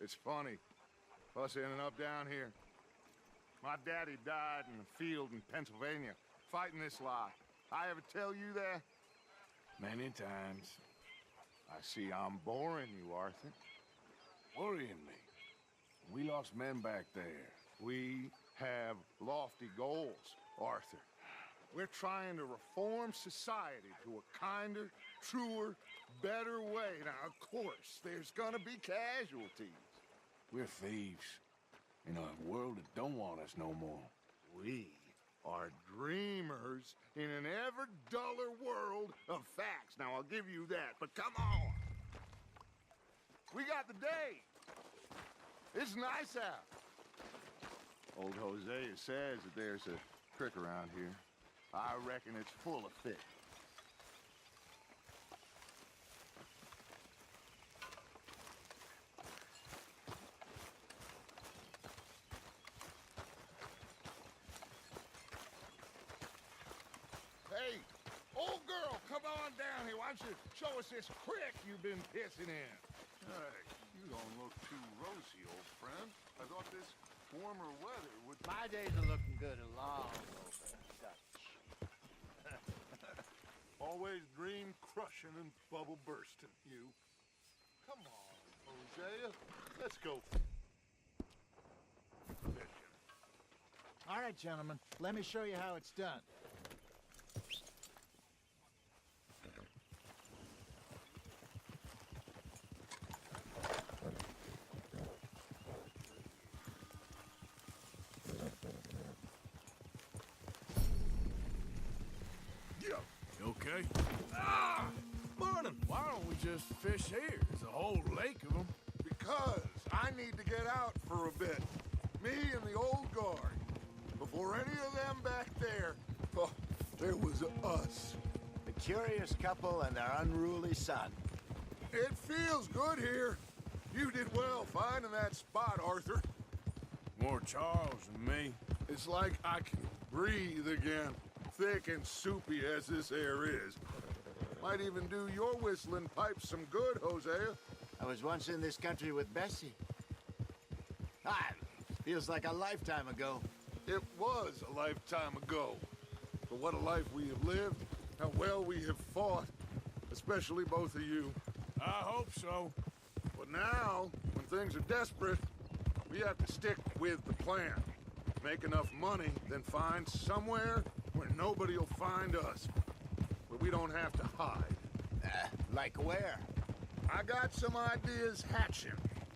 It's funny, us ending up down here. My daddy died in the field in Pennsylvania, fighting this lot. I ever tell you that? Many times. I see I'm boring you, Arthur. Worrying me. We lost men back there. We have lofty goals, Arthur. We're trying to reform society to a kinder, truer, better way. Now, of course, there's gonna be casualties. We're thieves. In a world that don't want us no more. We are dreamers in an ever duller world of facts. Now, I'll give you that, but come on. We got the day. It's nice out. Old Hosea says that there's a creek around here. I reckon it's full of fish. Hey, old girl, come on down here. Why don't you show us this creek you've been pissing in? Hey, you don't look too rosy, old friend. I thought this warmer weather would... My days are looking good along over Dutch. Always dream crushing and bubble bursting, you. Come on, Hosea. Let's go. Fishing. All right, gentlemen, let me show you how it's done. You okay? Morning. Why don't we just fish here? There's a whole lake of them. Because I need to get out for a bit. Me and the old guard. Before any of them back there, oh, there was us. The curious couple and their unruly son. It feels good here. You did well finding that spot, Arthur. More Charles than me. It's like I can breathe again, thick and soupy as this air is. Might even do your whistling pipes some good, Hosea. I was once in this country with Bessie. Feels like a lifetime ago. It was a lifetime ago. But what a life we have lived, how well we have fought, especially both of you. I hope so. But now, when things are desperate, we have to stick with the plan. Make enough money, then find somewhere where nobody will find us. Where we don't have to hide. Like where? I got some ideas hatching,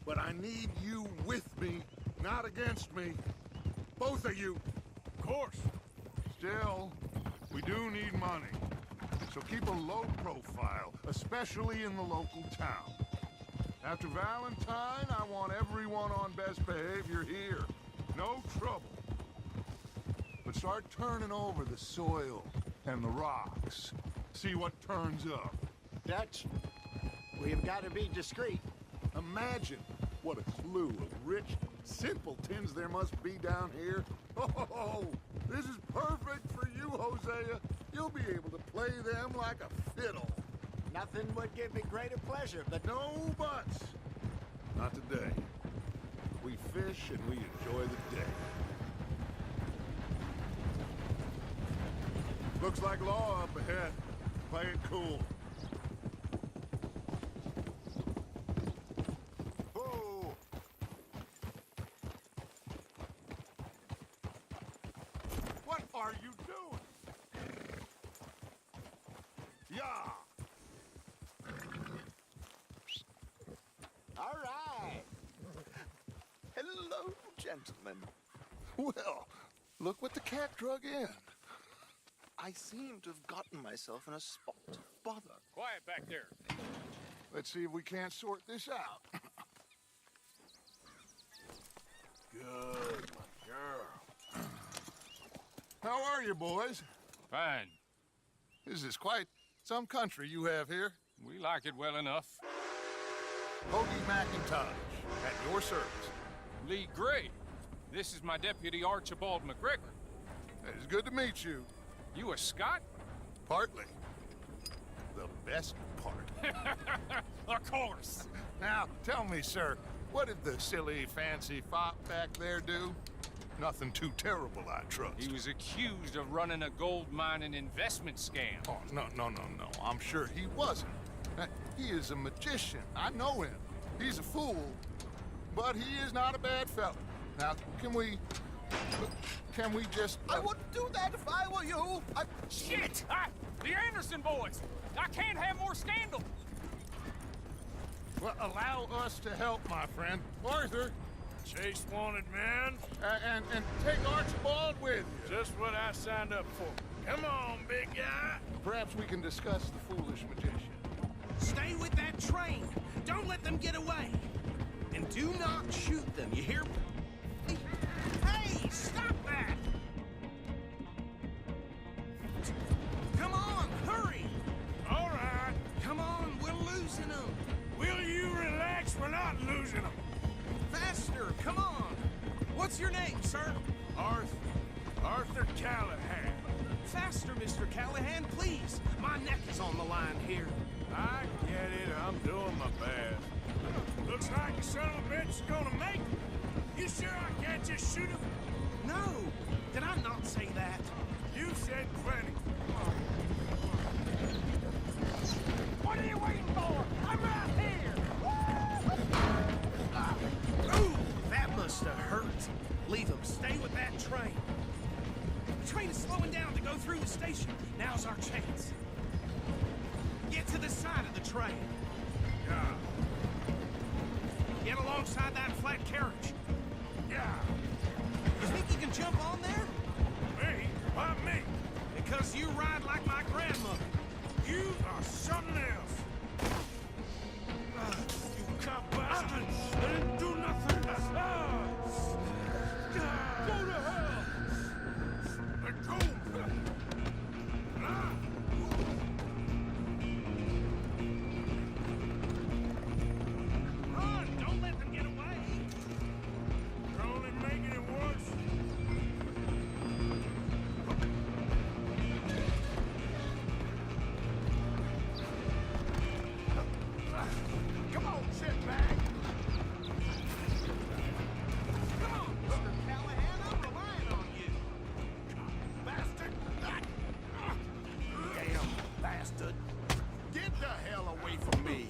but I need you with me, not against me. Both of you. Of course. Still, we do need money. So keep a low profile, especially in the local town. After Valentine, I want everyone on best behavior here. No trouble. But start turning over the soil and the rocks. See what turns up. Dutch, we've got to be discreet. Imagine what a clue of rich simpletons there must be down here. Oh, this is perfect for you, Hosea. You'll be able to play them like a fiddle. Nothing would give me greater pleasure, but No buts. Not today. We fish and we enjoy the day. Looks like law up ahead. Play it cool. oh, What are you doing? Yeah. all right. Hello, gentlemen. Well, look what the cat drug in. I seem to have gotten myself in a spot of bother. Quiet back there. Let's see if we can't sort this out. Good, my girl. How are you, boys? Fine. This is quite some country you have here. We like it well enough. Hoagie McIntosh, at your service. Lee Gray. This is my deputy Archibald McGregor. It's good to meet you. You a Scot? Partly. The best part. Of course. Now, tell me, sir, What did the silly, fancy fop back there do? Nothing too terrible, I trust. He was accused of running a gold mining investment scam. Oh, no. I'm sure he wasn't. He is a magician. I know him. He's a fool, but he is not a bad fellow. Now, can we just... I wouldn't do that if I were you. Shit! The Anderson boys! I can't have more scandal! Well, allow us to help, my friend. Arthur, Chase wanted man. and take Archibald with you. Just what I signed up for. Come on, big guy. Perhaps we can discuss the foolish magician. Stay with that train. Don't let them get away. And do not shoot them, you hear? Hey, stop that! Come on, hurry! All right. Come on, we're losing them. Will you relax? We're not losing them. Faster, come on. What's your name, sir? Arthur Callahan. Faster, Mr. Callahan, please. My neck is on the line here. I get it. I'm doing my best. Looks like the son of a bitch is gonna make it. You sure I can't just shoot him? No, did I not say that? You said plenty. What are you waiting for? I'm right here! Ooh, that must have hurt. Leave him. Stay with that train. The train is slowing down to go through the station. Now's our chance. Get to the side of the train. Yeah. Get alongside that flat carriage. Yeah. You think you can jump on there? Me? Why me? Because you ride like my grandmother. You are something else. You cop bastard! I didn't do nothing! Go to hell! Let go! Run! Don't let them get away! You're only making it worse. Come on, sit back. Come on, Mr. Callahan, I'm relying on you. Bastard! Damn bastard. Get the hell away from me!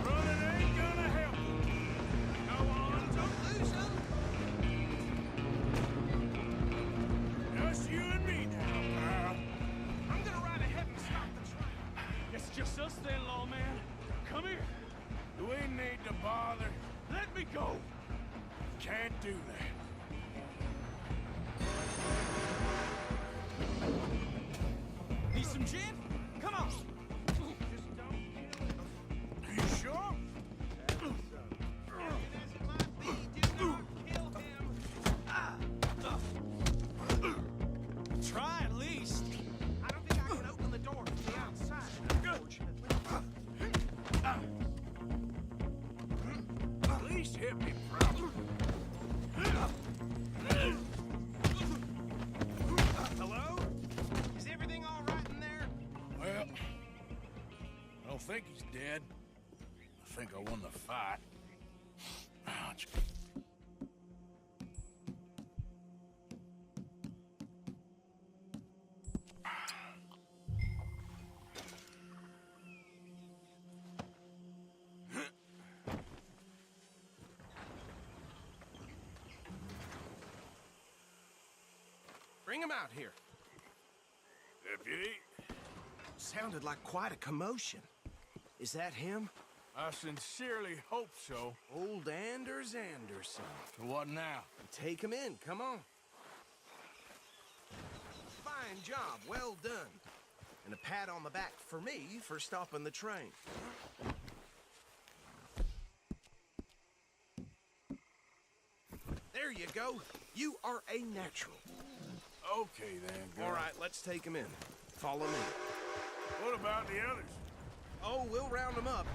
Running ain't gonna help. Go on, don't lose them. Just you and me now, pal. I'm gonna ride ahead and stop the train. It's just us then, lawman. Come here. Do we need to bother? Let me go. Can't do that. Need some gin? Come on. Are you sure? Try at least. I don't think I can open the door from the outside, unfortunately. At least hit me properly. Hello? Is everything all right in there? Well, I don't think he's dead. I think I won the fight. Ouch. Bring him out here. Deputy, Sounded like quite a commotion. Is that him? I sincerely hope so. Old Anders Anderson. So what now? Take him in, come on. Fine job, well done. And a pat on the back for me for stopping the train. There you go. You are a natural. Okay then, girl. All right, let's take him in. Follow me. What about the others? Oh, we'll round them up.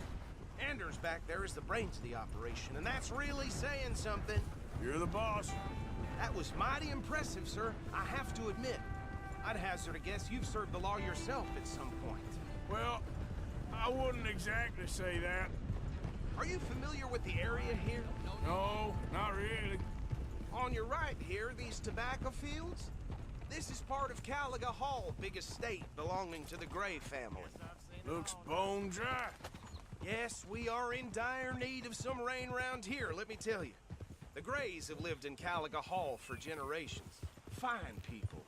Anders back there is the brains of the operation, and that's really saying something. You're the boss. That was mighty impressive, sir. I have to admit. I'd hazard a guess you've served the law yourself at some point. Well, I wouldn't exactly say that. Are you familiar with the area here? No, not really. On your right here, these tobacco fields? This is part of Caliga Hall, big estate belonging to the Gray family. Looks bone dry. Yes, we are in dire need of some rain round here, let me tell you. The Grays have lived in Caliga Hall for generations. Fine people.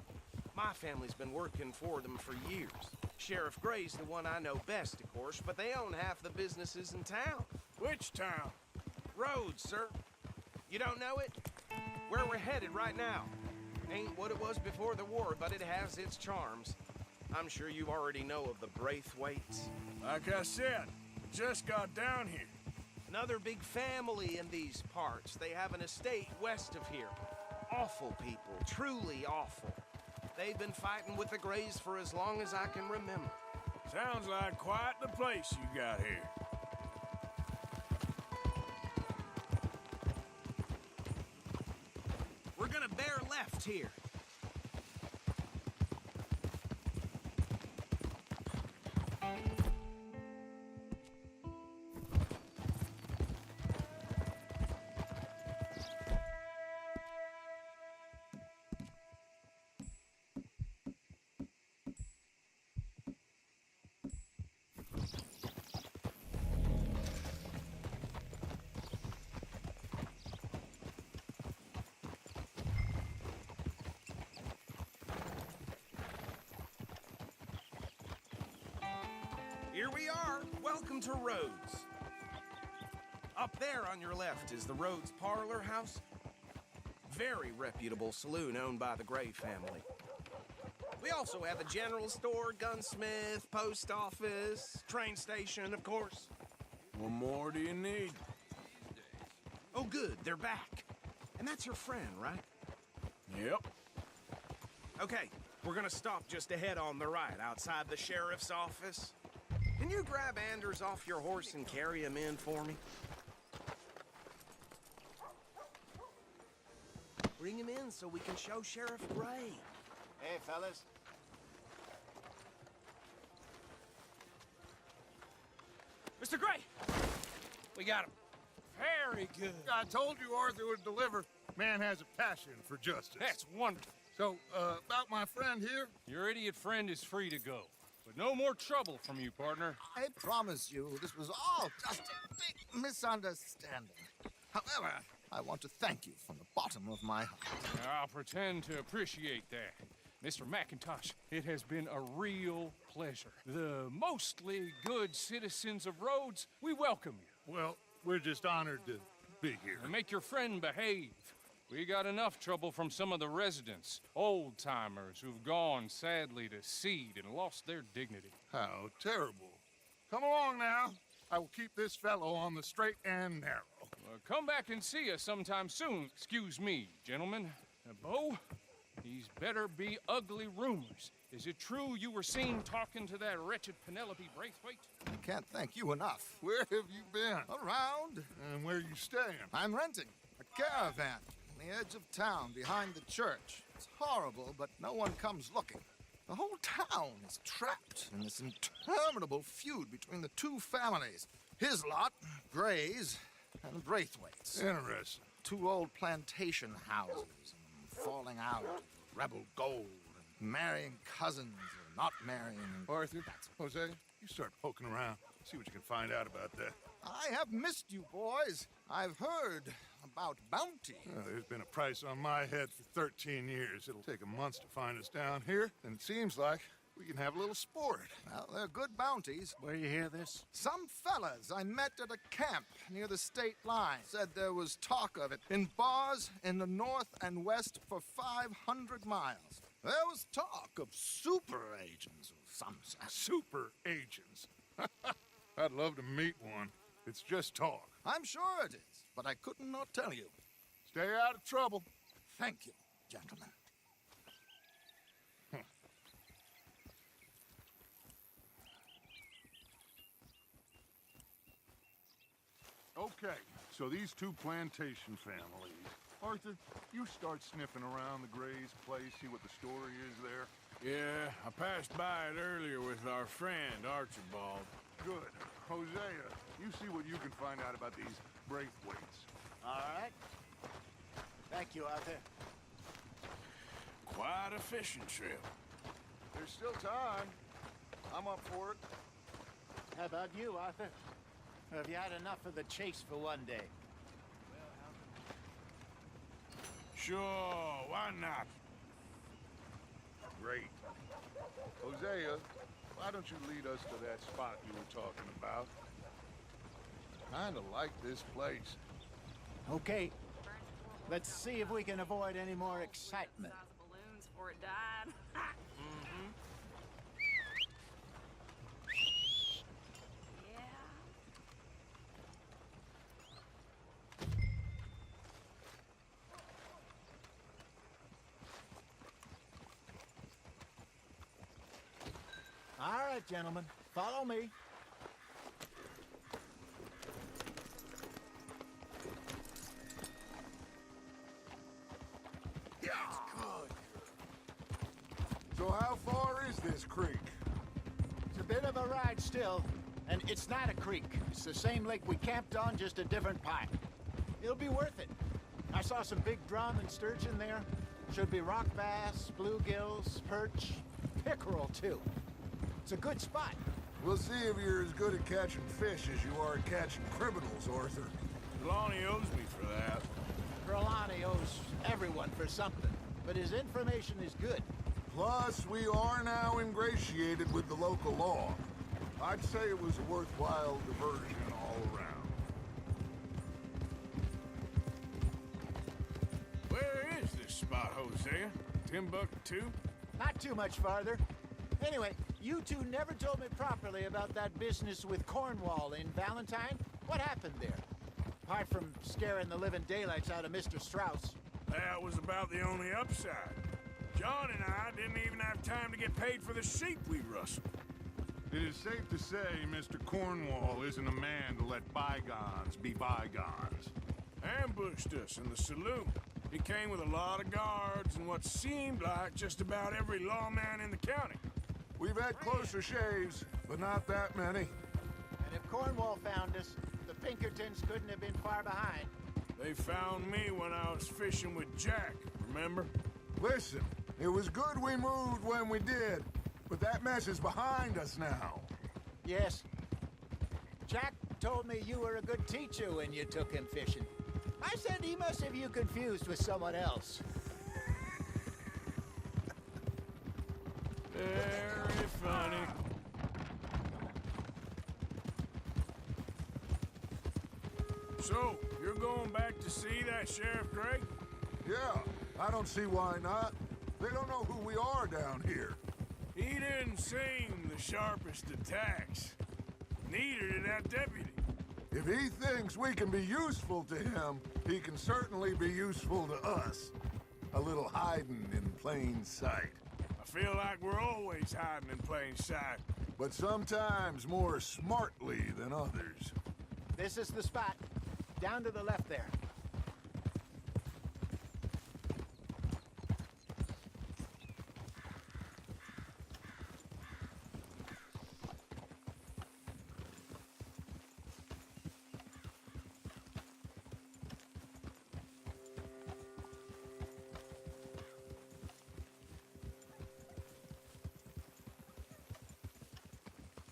My family's been working for them for years. Sheriff Gray's the one I know best, of course, but they own half the businesses in town. Which town? Rhodes, sir. You don't know it? Where we're headed right now. Ain't what it was before the war, but it has its charms. I'm sure you already know of the Braithwaites. Like I said, just got down here. Another big family in these parts. They have an estate west of here. Awful people, truly awful. They've been fighting with the Grays for as long as I can remember. Sounds like quite the place you got here. We're gonna bear left here. Here we are. Welcome to Rhodes. Up there on your left is the Rhodes Parlor House. Very reputable saloon owned by the Gray family. We also have a general store, gunsmith, post office, train station, of course. What more do you need? Oh, good. They're back. And that's your friend, right? Yep. Okay, we're gonna stop just ahead on the right, outside the sheriff's office. Can you grab Anders off your horse and carry him in for me? Bring him in so we can show Sheriff Gray. Hey, fellas. Mr. Gray! We got him. Very good. I told you Arthur would deliver. Man has a passion for justice. That's wonderful. So, about my friend here? Your idiot friend is free to go. But no more trouble from you, partner. I promise you, this was all just a big misunderstanding. However, I want to thank you from the bottom of my heart. I'll pretend to appreciate that. Mr. McIntosh, it has been a real pleasure. The mostly good citizens of Rhodes, we welcome you. Well, we're just honored to be here. And make your friend behave. We got enough trouble from some of the residents, old-timers who've gone, sadly, to seed and lost their dignity. How terrible. Come along now. I will keep this fellow on the straight and narrow. Come back and see us sometime soon. Excuse me, gentlemen. Bo, these better be ugly rumors. Is it true you were seen talking to that wretched Penelope Braithwaite? I can't thank you enough. Where have you been? Around, And where you staying? I'm renting a caravan on the edge of town behind the church. It's horrible, but no one comes looking. The whole town is trapped in this interminable feud between the two families. His lot, Gray's, and Braithwaite's. Interesting. Two old plantation houses, and falling out, rebel gold, and marrying cousins, or not marrying. Arthur, Jose, you start poking around. See what you can find out about that. I have missed you, boys. I've heard about bounty. Well, there's been a price on my head for 13 years. It'll take a month to find us down here, and it seems like we can have a little sport. Well, they're good bounties. Where you hear this? Some fellas I met at a camp near the state line said there was talk of it in bars in the north and west for 500 miles. There was talk of super agents of some sort. Super agents. I'd love to meet one. It's just talk. I'm sure it is, but I could not tell you. Stay out of trouble. Thank you, gentlemen. Okay, so these two plantation families Arthur, you start sniffing around the Gray's place, see what the story is there. Yeah, I passed by it earlier with our friend, Archibald. Good. Hosea, you see what you can find out about these Braithwaites. All right. Thank you, Arthur. Quite a fishing trip. There's still time. I'm up for it. How about you, Arthur? Or have you had enough of the chase for one day? Sure, why not? Great. Hosea, why don't you lead us to that spot you were talking about? Kinda like this place. Okay. Let's see if we can avoid any more excitement. Size of balloons before it died. Yeah. All right, gentlemen. Follow me. So how far is this creek? It's a bit of a ride still, and it's not a creek. It's the same lake we camped on, just a different pipe. It'll be worth it. I saw some big drum and sturgeon there. Should be rock bass, bluegills, perch, pickerel too. It's a good spot. We'll see if you're as good at catching fish as you are at catching criminals, Arthur. Lonnie owes me for that. Trelawney owes everyone for something, but his information is good. Plus, we are now ingratiated with the local law. I'd say it was a worthwhile diversion all around. Where is this spot, Hosea? Timbuktu? Not too much farther. Anyway, you two never told me properly about that business with Cornwall in Valentine. What happened there? Apart from scaring the living daylights out of Mr. Strauss. That was about the only upside. John and I didn't even have time to get paid for the sheep we rustled. It is safe to say Mr. Cornwall isn't a man to let bygones be bygones. Ambushed us in the saloon. He came with a lot of guards and what seemed like just about every lawman in the county. We've had closer shaves, but not that many. And if Cornwall found us, the Pinkertons couldn't have been far behind. They found me when I was fishing with Jack, remember? Listen, it was good we moved when we did, but that mess is behind us now. Yes. Jack told me you were a good teacher when you took him fishing. I said he must have you confused with someone else. Very funny. So, you're going back to see that Sheriff Gray? Yeah, I don't see why not. They don't know who we are down here. He didn't seem the sharpest attacks. Neither did that deputy. If he thinks we can be useful to him, he can certainly be useful to us. A little hiding in plain sight. I feel like we're always hiding in plain sight. But sometimes more smartly than others. This is the spot. Down to the left there.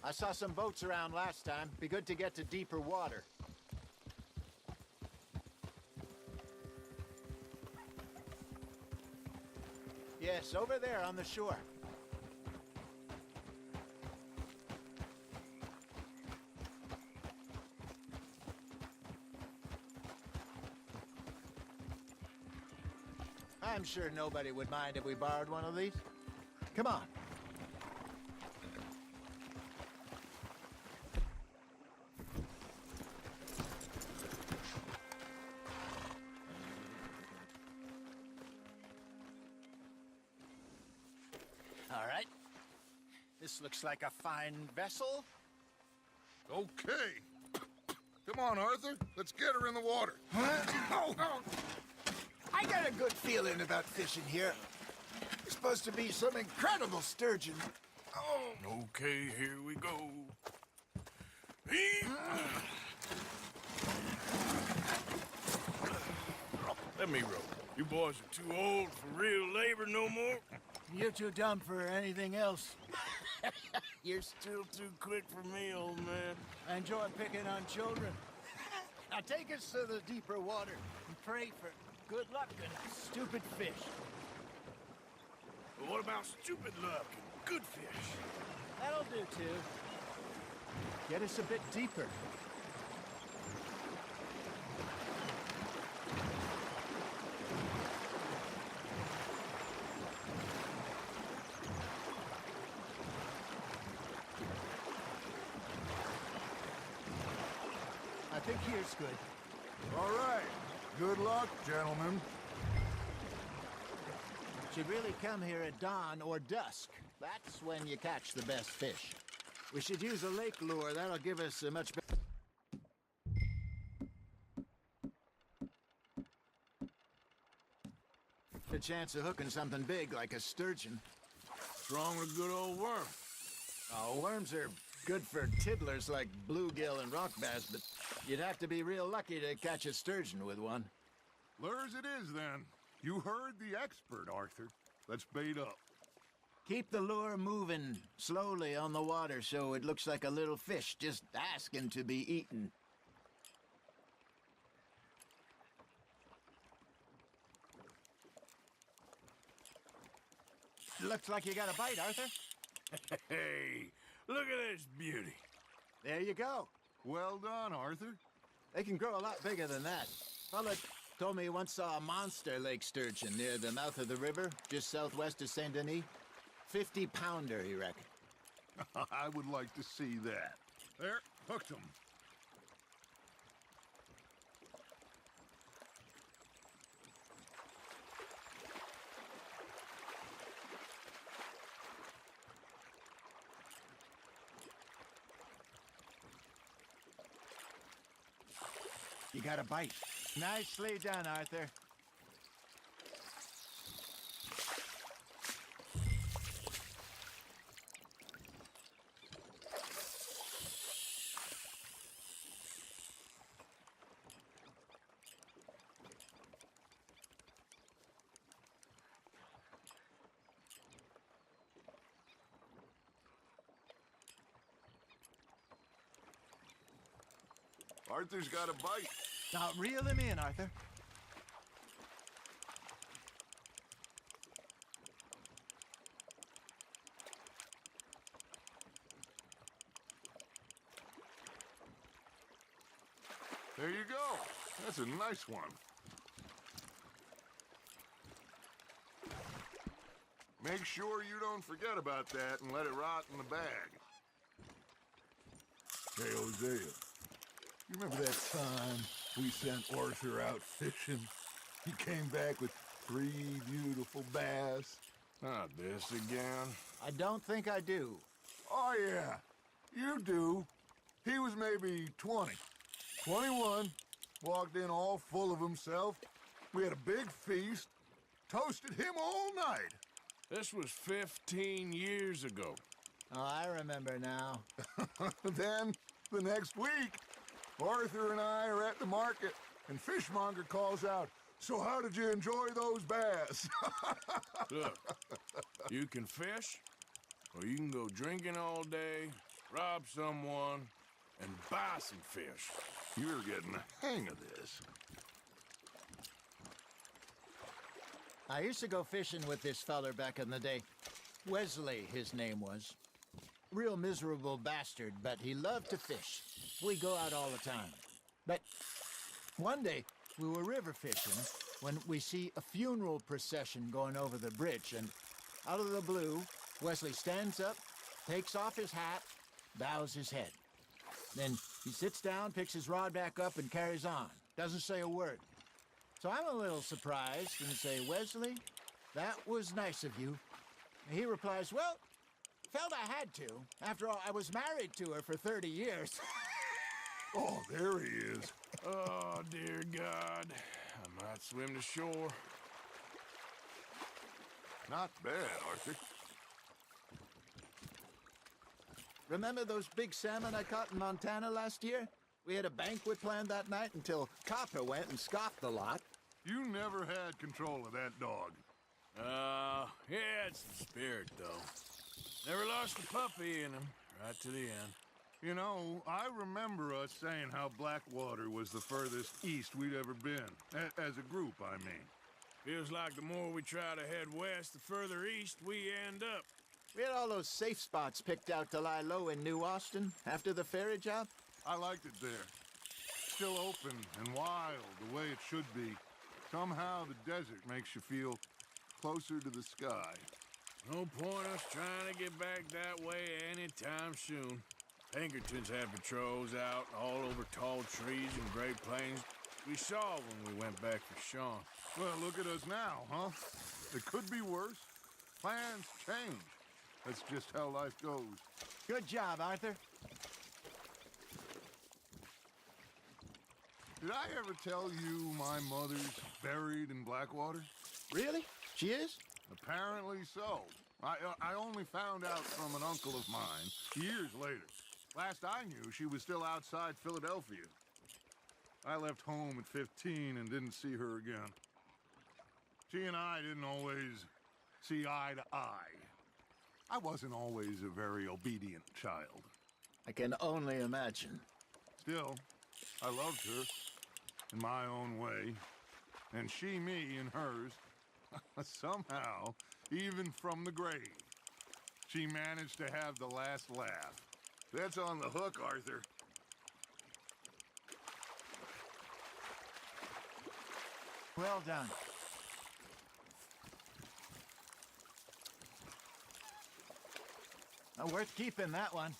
I saw some boats around last time. Be good to get to deeper water. Yes, over there on the shore. I'm sure nobody would mind if we borrowed one of these. Come on. All right. This looks like a fine vessel. Okay. Come on, Arthur. Let's get her in the water. a good feeling about fishing here. There's supposed to be some incredible sturgeon. Oh, Okay, here we go. Heave. Let me row. You boys are too old for real labor no more. you're too dumb for anything else. You're still too quick for me, old man. I enjoy picking on children. Now take us to the deeper water and pray for good luck and stupid fish. But what about stupid luck and good fish? That'll do, too. Get us a bit deeper. I think here's good. All right. Good luck, gentlemen. Should really come here at dawn or dusk. That's when you catch the best fish. We should use a lake lure. That'll give us a much better... a chance of hooking something big like a sturgeon. What's wrong with a good old worm? Oh, worms are good for tiddlers like bluegill and rock bass, but you'd have to be real lucky to catch a sturgeon with one. Lures it is, then. You heard the expert, Arthur. Let's bait up. Keep the lure moving slowly on the water so it looks like a little fish just asking to be eaten. Looks like you got a bite, Arthur. Hey, look at this beauty. There you go. Well done, Arthur. They can grow a lot bigger than that. Fella told me he once saw a monster lake sturgeon near the mouth of the river, just southwest of Saint Denis. 50-pounder, he reckoned. I would like to see that. There, hooked him. You got a bite. Nicely done, Arthur. Arthur's got a bite. Now reel him in, Arthur. There you go. That's a nice one. Make sure you don't forget about that and let it rot in the bag. Hey, Hosea. You remember that time we sent Arthur out fishing? He came back with 3 beautiful bass. Not this again. I don't think I do. Oh, yeah. You do. He was maybe 20. 21. Walked in all full of himself. We had a big feast. Toasted him all night. This was 15 years ago. Oh, I remember now. Then, the next week, Arthur and I are at the market, and Fishmonger calls out, "So how did you enjoy those bass?" Look, you can fish, or you can go drinking all day, rob someone, and buy some fish. You're getting the hang of this. I used to go fishing with this feller back in the day. Wesley, his name was. Real miserable bastard, but he loved to fish. We go out all the time. But one day, we were river fishing when we see a funeral procession going over the bridge, and out of the blue, Wesley stands up, takes off his hat, bows his head. Then he sits down, picks his rod back up, and carries on. Doesn't say a word. So I'm a little surprised and say, "Wesley, that was nice of you." And he replies, "Well, felt I had to. After all, I was married to her for 30 years. Oh, there he is. Oh, dear God. I might swim to shore. Not bad, Arthur. Remember those big salmon I caught in Montana last year? We had a banquet planned that night until Copper went and scoffed the lot. You never had control of that dog. He had some spirit, though. Never lost a puppy in him, right to the end. You know, I remember us saying how Blackwater was the furthest east we'd ever been. As a group, I mean. Feels like the more we try to head west, the further east we end up. We had all those safe spots picked out to lie low in New Austin after the ferry job. I liked it there. Still open and wild, the way it should be. Somehow the desert makes you feel closer to the sky. No point us trying to get back that way anytime soon. Pinkertons had patrols out all over tall trees and Great Plains. We saw when we went back for Sean. Well, look at us now, huh? It could be worse. Plans change. That's just how life goes. Good job, Arthur. Did I ever tell you my mother's buried in Blackwater? Really? She is? Apparently so. I only found out from an uncle of mine years later. Last I knew, she was still outside Philadelphia. I left home at 15 and didn't see her again. She and I didn't always see eye to eye. I wasn't always a very obedient child. I can only imagine. Still, I loved her in my own way, and she me in hers. Somehow, even from the grave, she managed to have the last laugh. That's on the hook, Arthur. Well done. Worth keeping, that one.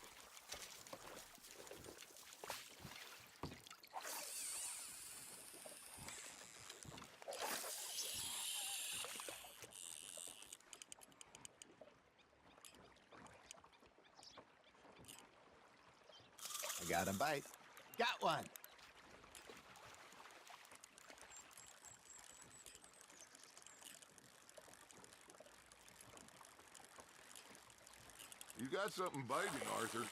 I got a bite. Got one. You got something biting, Arthur.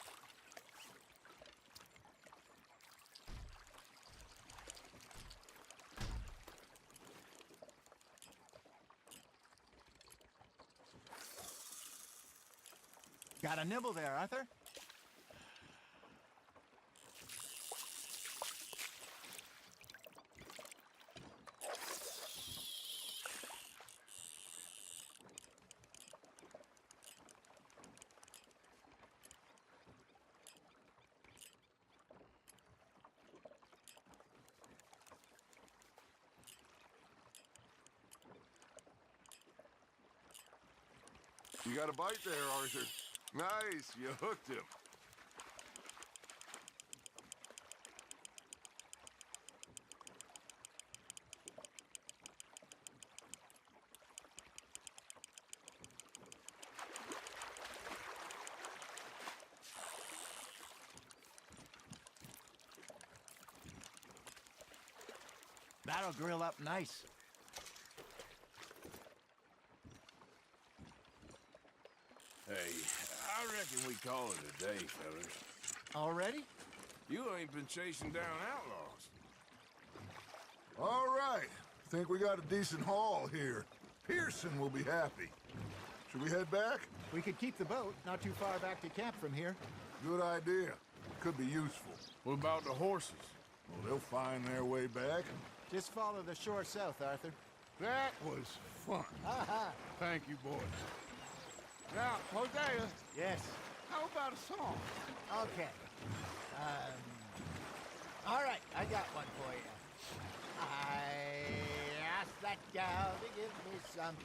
Got a nibble there, Arthur. You got a bite there, Arthur. Nice, you hooked him. That'll grill up nice. Hey, I reckon we call it a day, fellas. Already? You ain't been chasing down outlaws. All right. Think we got a decent haul here. Pearson will be happy. Should we head back? We could keep the boat not too far back to camp from here. Good idea. Could be useful. What about the horses? Well, they'll find their way back. Just follow the shore south, Arthur. That was fun. Aha! Thank you, boys. Now, Hosea, Yes. how about a song? Okay. All right, I got one for you. I asked that gal to give me some.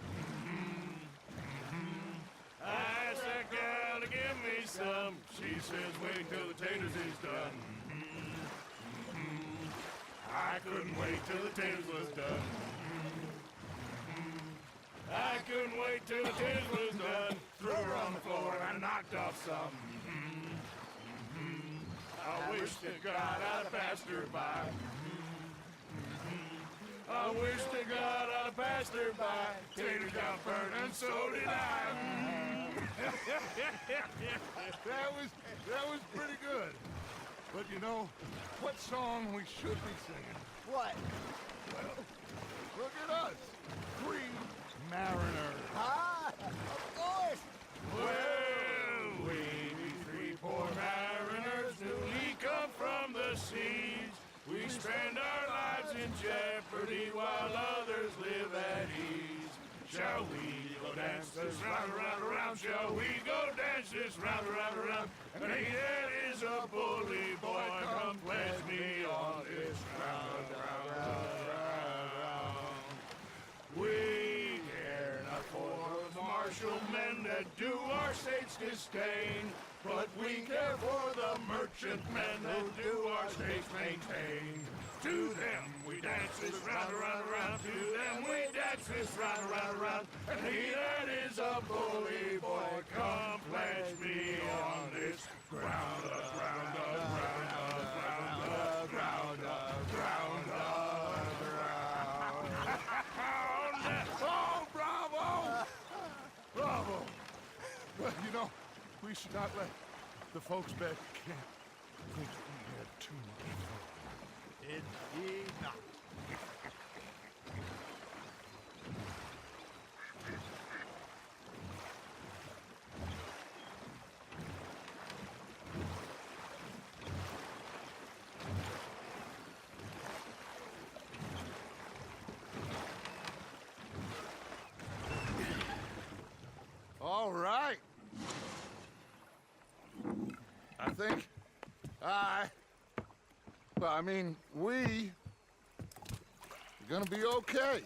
I asked that gal to give me some. She says wait till the taters is done. I couldn't wait till the taters was done. I couldn't wait till the taters was done. Threw her on the floor and I knocked off some. I wish to God I'd passed her by. I wish to God I'd passed her by. Taters got burnt, and so did I. That was pretty good. But you know, what song we should be singing? What? Well, look at us. 3 mariners. Ah, of course. Well, we be 3 poor mariners, newly come from the seas. We spend our lives in jeopardy while others live at ease. Shall we go dance this round, around, around? Shall we go dance this round, around, around? And he that is a bully boy, come pledge me on this round, round, round, round, round. We care not for the martial men that do our states disdain, but we care for the merchant men that do our states maintain. To them we dance this round, around, around. To them we dance this round, around, around. And he that is a bully boy, come pledge me on this ground, ground, ground, ground, ground, ground, ground. Oh, bravo! Bravo! Well, you know, we should not let the folks back at camp think we had too much fun. Indeed not. All right. I think we're gonna be okay.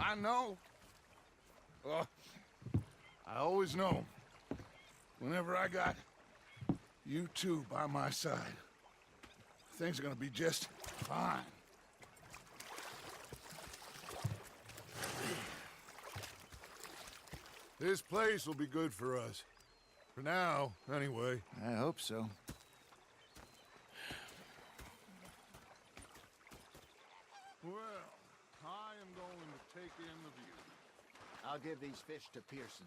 I know. I always know. Whenever I got you two by my side, things are gonna be just fine. This place will be good for us. For now, anyway. I hope so. Well, I am going to take in the view. I'll give these fish to Pearson.